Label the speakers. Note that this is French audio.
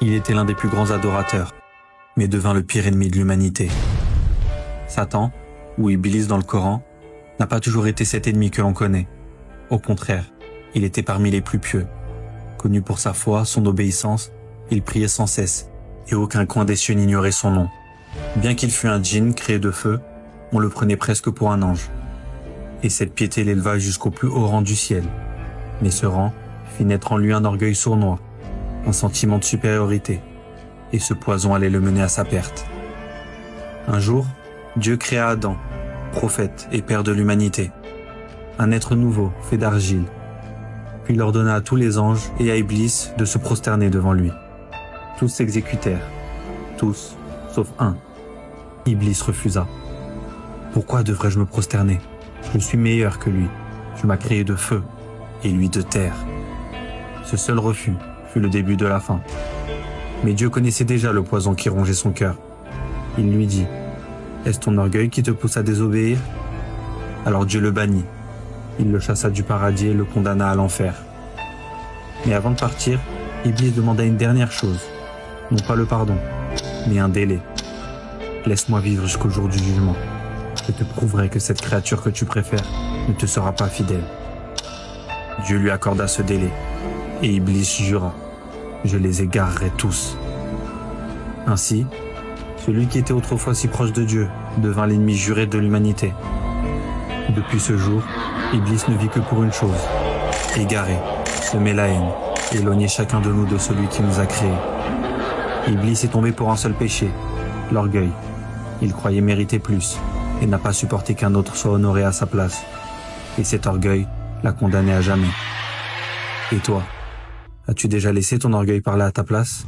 Speaker 1: Il était l'un des plus grands adorateurs, mais devint le pire ennemi de l'humanité. Satan, ou Iblis dans le Coran, n'a pas toujours été cet ennemi que l'on connaît. Au contraire, il était parmi les plus pieux. Connu pour sa foi, son obéissance, il priait sans cesse, et aucun coin des cieux n'ignorait son nom. Bien qu'il fût un djinn créé de feu, on le prenait presque pour un ange. Et cette piété l'éleva jusqu'au plus haut rang du ciel. Mais ce rang fit naître en lui un orgueil sournois, un sentiment de supériorité, et ce poison allait le mener à sa perte. Un jour, Dieu créa Adam, prophète et père de l'humanité, un être nouveau, fait d'argile, puis il ordonna à tous les anges et à Iblis de se prosterner devant lui. Tous s'exécutèrent, tous, sauf un. Iblis refusa. Pourquoi devrais-je me prosterner? Je suis meilleur que lui, tu m'as créé de feu, et lui de terre. Ce seul refus fut le début de la fin. Mais Dieu connaissait déjà le poison qui rongeait son cœur. Il lui dit, « Est-ce ton orgueil qui te pousse à désobéir ?» Alors Dieu le bannit. Il le chassa du paradis et le condamna à l'enfer. Mais avant de partir, Iblis demanda une dernière chose. Non pas le pardon, mais un délai. « Laisse-moi vivre jusqu'au jour du jugement. Je te prouverai que cette créature que tu préfères ne te sera pas fidèle. » Dieu lui accorda ce délai, et Iblis jura, « Je les égarerai tous. » Ainsi, celui qui était autrefois si proche de Dieu devint l'ennemi juré de l'humanité. Depuis ce jour, Iblis ne vit que pour une chose, égarer, semer la haine, éloigner chacun de nous de celui qui nous a créés. Iblis est tombé pour un seul péché, l'orgueil. Il croyait mériter plus, et n'a pas supporté qu'un autre soit honoré à sa place. Et cet orgueil l'a condamné à jamais. Et toi, as-tu déjà laissé ton orgueil parler à ta place ?